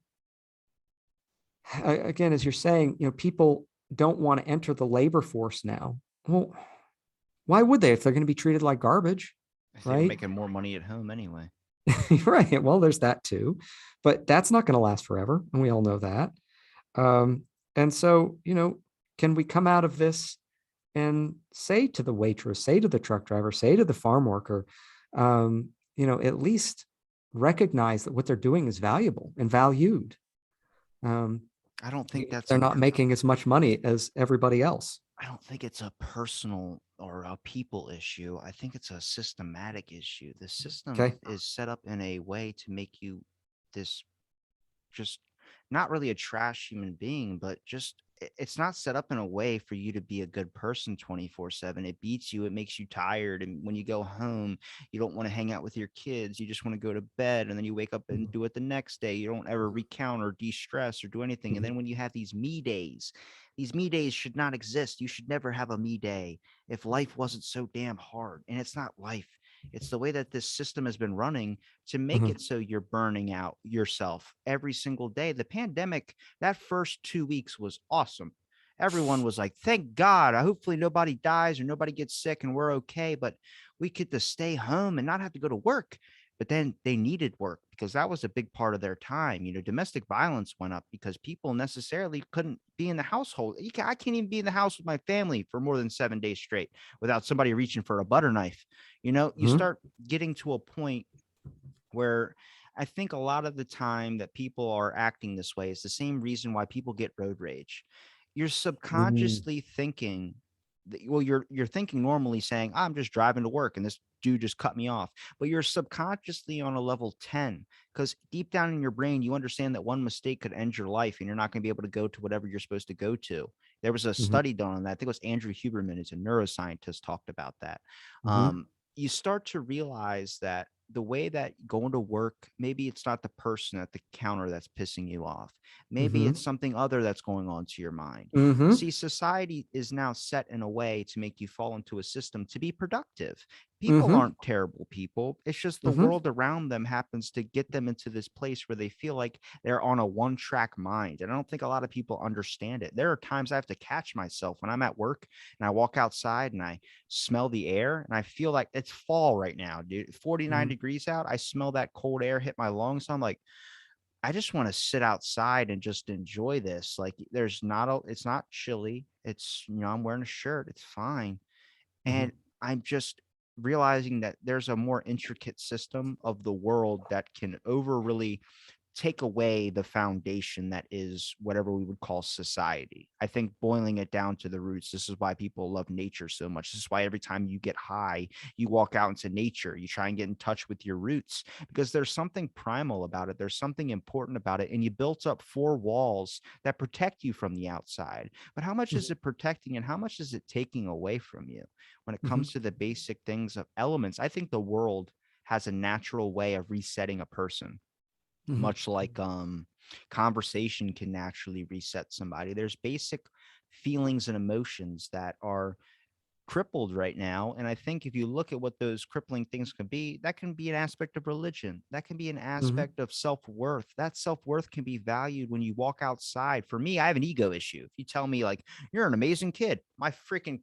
again, as you're saying, people don't want to enter the labor force now. Well, why would they if they're going to be treated like garbage,
They were
right?
making more money at home anyway.
Right. Well, there's that too, but that's not going to last forever, and we all know that. Um, and so, can we come out of this and say to the waitress, say to the truck driver, say to the farm worker, at least recognize that what they're doing is valuable and valued. Um,
I don't think that's
they're
a
not making as much money as everybody else.
I don't think it's a personal or a people issue. I think it's a systematic issue. The system
Okay.
is set up in a way to make you this just not really a trash human being, but just it's not set up in a way for you to be a good person 24/7. It beats you, it makes you tired. And when you go home, you don't want to hang out with your kids. You just want to go to bed. And then you wake up and do it the next day. You don't ever recount or de stress or do anything. And then when you have these me days should not exist. You should never have a me day if life wasn't so damn hard. And it's not life. It's the way that this system has been running to make
Mhm.
it so you're burning out yourself every single day. The pandemic, that first 2 weeks was awesome. Everyone was like, thank God. Hopefully nobody dies or nobody gets sick and we're okay. But we get to stay home and not have to go to work. But then they needed work because that was a big part of their time. Domestic violence went up because people necessarily couldn't be in the household. I can't even be in the house with my family for more than 7 days straight without somebody reaching for a butter knife. You
Mhm.
start getting to a point where I think a lot of the time that people are acting this way is the same reason why people get road rage. You're
Mhm.
subconsciously thinking well, you're thinking normally saying, I'm just driving to work and this dude just cut me off. But you're subconsciously on a level 10 because deep down in your brain, you understand that one mistake could end your life and you're not going to be able to go to whatever you're supposed to go to. There was a
Mhm.
study done on that. I think it was Andrew Huberman, who's a neuroscientist, talked about that.
Mhm.
You start to realize that the way that going to work, maybe it's not the person at the counter that's pissing you off. Maybe it's
Mhm.
something other that's going on to your mind.
Mhm.
See, society is now set in a way to make you fall into a system to be productive. People
Mhm.
aren't terrible people. It's just the
Mhm.
world around them happens to get them into this place where they feel like they're on a one track mind. And I don't think a lot of people understand it. There are times I have to catch myself when I'm at work and I walk outside and I smell the air and I feel like it's fall right now, dude. 49
Mhm.
degrees out. I smell that cold air hit my lungs. So I'm like, I just want to sit outside and just enjoy this. Like it's not chilly. I'm wearing a shirt. It's fine.
Mhm.
And I'm just realizing that there's a more intricate system of the world that can over really take away the foundation that is whatever we would call society. I think boiling it down to the roots, this is why people love nature so much. This is why every time you get high, you walk out into nature, you try and get in touch with your roots because there's something primal about it. There's something important about it. And you built up four walls that protect you from the outside. But how much is
Mhm.
it protecting and how much is it taking away from you when it
Mhm.
comes to the basic things of elements? I think the world has a natural way of resetting a person,
Mhm.
much like conversation can naturally reset somebody. There's basic feelings and emotions that are crippled right now, and I think if you look at what those crippling things can be, that can be an aspect of religion, that can be an
Mhm.
aspect of self-worth. That self-worth can be valued when you walk outside. For me, I have an ego issue. If you tell me like you're an amazing kid, my freaking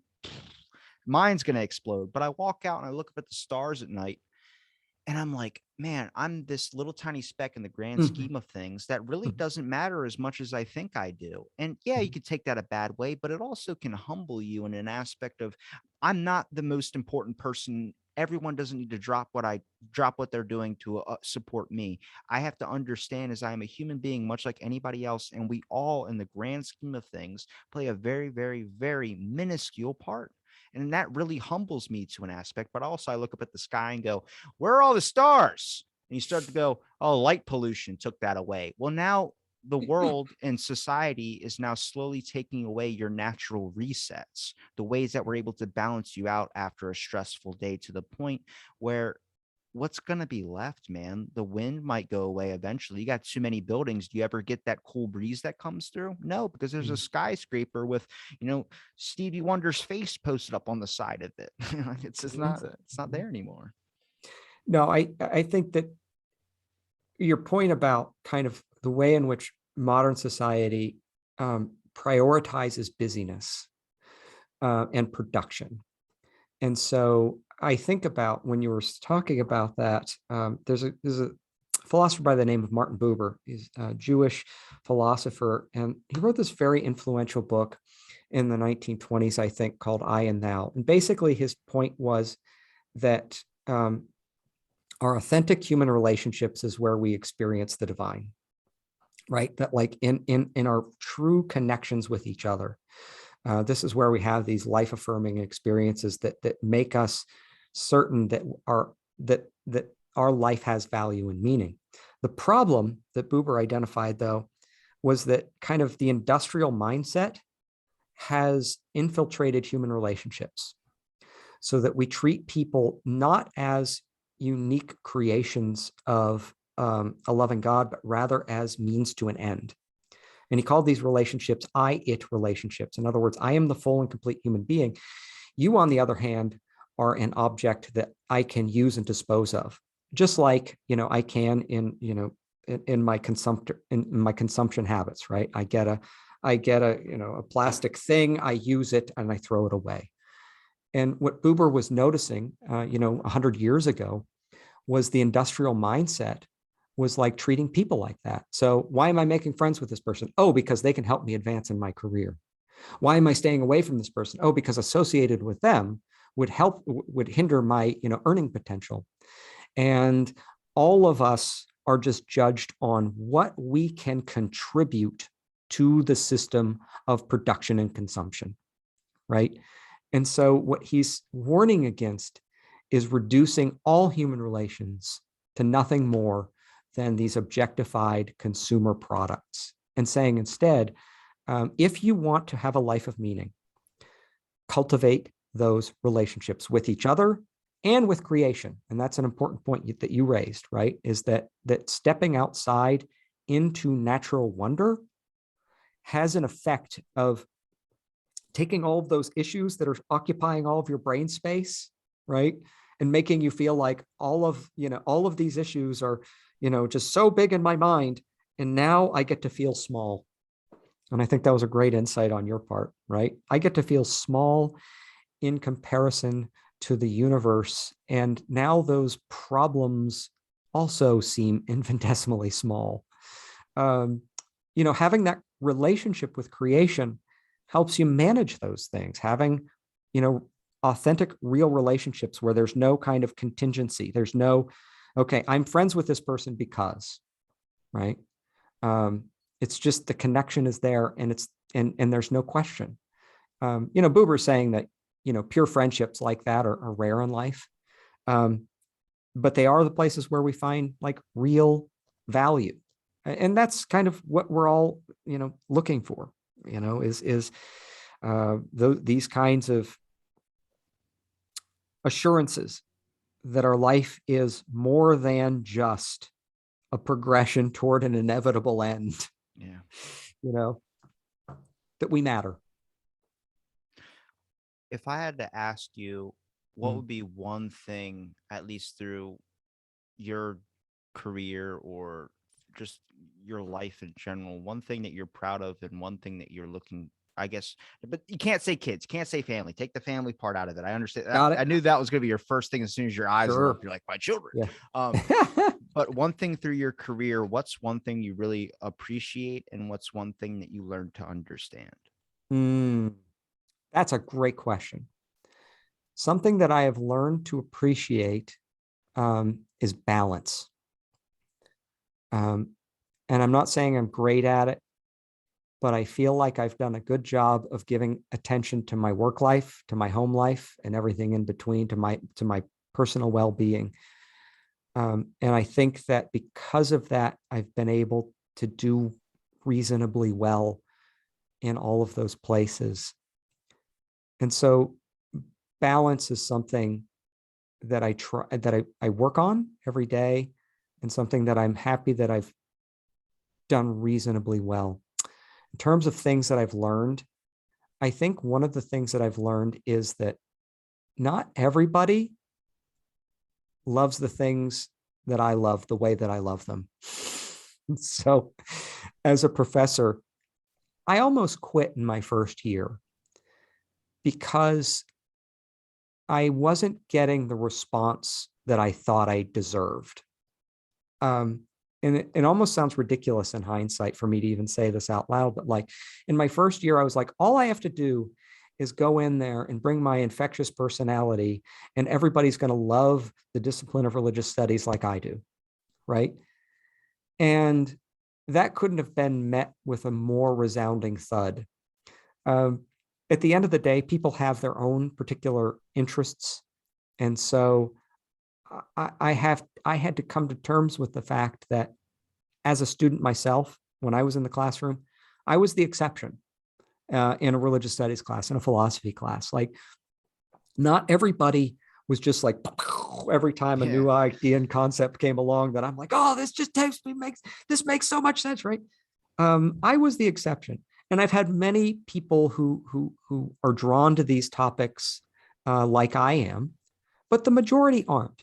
mind's going to explode. But I walk out and I look up at the stars at night and I'm like, man, I'm this little tiny speck in the grand
Mhm.
scheme of things that really
Mhm.
doesn't matter as much as I think I do. And yeah, you
Mhm.
could take that a bad way, but it also can humble you in an aspect of I'm not the most important person. Everyone doesn't need to drop what they're doing to support me. I have to understand as I am a human being, much like anybody else, and we all, in the grand scheme of things, play a very, very, very minuscule part. And that really humbles me to an aspect. But also, I look up at the sky and go, where are all the stars? And you start to go, oh, light pollution took that away. Well, now the world and society is now slowly taking away your natural resets, the ways that we're able to balance you out after a stressful day to the point where what's going to be left, man? The wind might go away eventually. You got too many buildings. Do you ever get that cool breeze that comes through? No, because there's a skyscraper with, Stevie Wonder's face posted up on the side of it. It's just it's not there anymore.
No, I think that your point about kind of the way in which modern society prioritizes busyness and production. And so I think about, when you were talking about that, there's a philosopher by the name of Martin Buber. He's a Jewish philosopher, and he wrote this very influential book in the 1920s, I think, called I and Thou. And basically his point was that our authentic human relationships is where we experience the divine, right? That like in our true connections with each other, this is where we have these life-affirming experiences that make us certain that our life has value and meaning. The problem that Buber identified, though, was that kind of the industrial mindset has infiltrated human relationships, so that we treat people not as unique creations of a loving God, but rather as means to an end. And he called these relationships I-it relationships. In other words, I am the full and complete human being. You, on the other hand, are an object that I can use and dispose of, just like, I can in my consumption habits, right? I get a plastic thing, I use it and I throw it away. And what Buber was noticing, 100 years ago, was the industrial mindset was like treating people like that. So why am I making friends with this person? Oh, because they can help me advance in my career. Why am I staying away from this person? Oh, because associated with them would hinder my, earning potential. And all of us are just judged on what we can contribute to the system of production and consumption, right? And so what he's warning against is reducing all human relations to nothing more than these objectified consumer products, and saying instead, if you want to have a life of meaning, cultivate those relationships with each other and with creation. And that's an important point that you raised, right? Is that stepping outside into natural wonder has an effect of taking all of those issues that are occupying all of your brain space, right? And making you feel like all of these issues are, just so big in my mind. And now I get to feel small. And I think that was a great insight on your part, right? I get to feel small in comparison to the universe. And now those problems also seem infinitesimally small. Having that relationship with creation helps you manage those things. Having, authentic, real relationships where there's no kind of contingency. There's no, okay, I'm friends with this person because, right? It's just the connection is there, and and there's no question. Buber's saying that, pure friendships like that are rare in life. But they are the places where we find like real value. And that's kind of what we're all, looking for, these kinds of assurances that our life is more than just a progression toward an inevitable end.
Yeah.
That we matter.
If I had to ask you, what would be one thing, at least through your career or just your life in general, one thing that you're proud of and one thing that you're looking, I guess, but you can't say kids, can't say family. Take the family part out of it. I understand.
Got it.
I knew that was going to be your first thing as soon as your eyes lit up. You're like, my children.
Yeah.
But one thing through your career, what's one thing you really appreciate, and what's one thing that you learned to understand?
That's a great question. Something that I have learned to appreciate is balance. And I'm not saying I'm great at it, but I feel like I've done a good job of giving attention to my work life, to my home life, and everything in between, to my personal well-being. And I think that because of that, I've been able to do reasonably well in all of those places. And so balance is something that I work on every day, and something that I'm happy that I've done reasonably well. In terms of things that I've learned, I think one of the things that I've learned is that not everybody loves the things that I love the way that I love them. So as a professor, I almost quit in my first year because I wasn't getting the response that I thought I deserved. And it almost sounds ridiculous in hindsight for me to even say this out loud, but like in my first year, I was like, all I have to do is go in there and bring my infectious personality, and everybody's going to love the discipline of religious studies like I do, right? And that couldn't have been met with a more resounding thud. At the end of the day, people have their own particular interests. And so I had to come to terms with the fact that as a student myself, when I was in the classroom, I was the exception in a religious studies class, in a philosophy class. Like, not everybody was just like, every time a new idea and concept came along that I'm like, oh, this just makes so much sense, right? I was the exception. And I've had many people who are drawn to these topics like I am, but the majority aren't.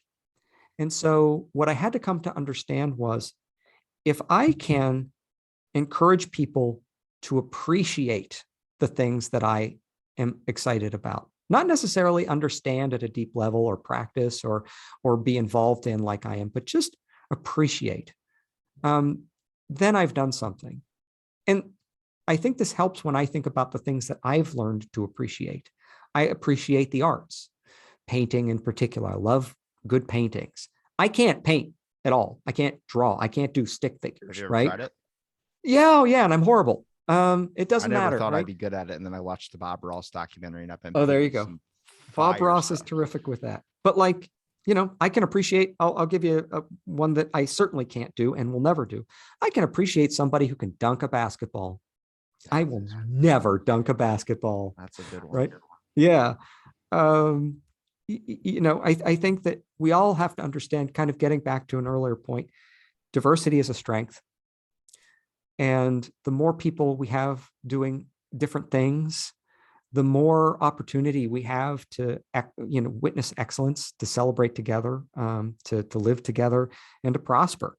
And so what I had to come to understand was, if I can encourage people to appreciate the things that I am excited about, not necessarily understand at a deep level or practice or be involved in like I am, but just appreciate, then I've done something. And I think this helps when I think about the things that I've learned to appreciate. I appreciate the arts, painting in particular. I love good paintings. I can't paint at all. I can't draw. I can't do stick figures.
Have you ever
right?
tried it?
Yeah, oh yeah, and I'm horrible. It doesn't matter.
I never thought
right?
I'd be good at it, and then I watched the Bob Ross documentary, and I've been.
Oh, there you go. Bob Ross is terrific with that. But like, I can appreciate. I'll give you one that I certainly can't do and will never do. I can appreciate somebody who can dunk a basketball. I will never dunk a basketball.
That's a good one.
Right? Yeah. I think that we all have to understand, kind of getting back to an earlier point, diversity is a strength. And the more people we have doing different things, the more opportunity we have to, witness excellence, to celebrate together, to live together, and to prosper.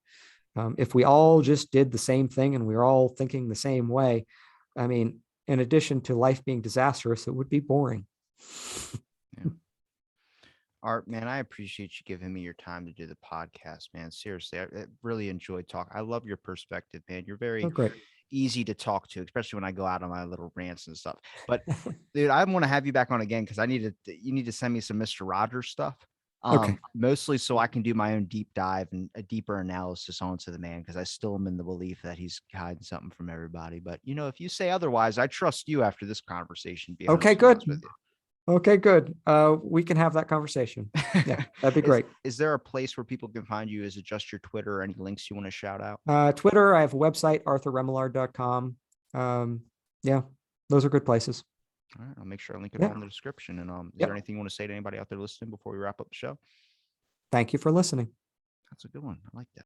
If we all just did the same thing and we were all thinking the same way, I mean, in addition to life being disastrous, it would be boring.
Yeah. Art, man, I appreciate you giving me your time to do the podcast, man. Seriously, I really enjoyed talking. I love your perspective, man. You're very easy to talk to, especially when I go out on my little rants and stuff. But dude, I want to have you back on again because you need to send me some Mr. Rogers stuff. Mostly so I can do my own deep dive and a deeper analysis onto the man, because I still am in the belief that he's hiding something from everybody. But if you say otherwise, I trust you after this conversation.
Okay, good. Okay, good. We can have that conversation. Yeah, that'd be great.
Is there a place where people can find you? Is it just your Twitter or any links you want to shout out?
Twitter, I have a website, arthurremillard.com. Yeah, those are good places.
All right, I'll make sure I link it all in the description. And is there anything you want to say to anybody out there listening before we wrap up the show?
Thank you for listening.
That's a good one. I like that.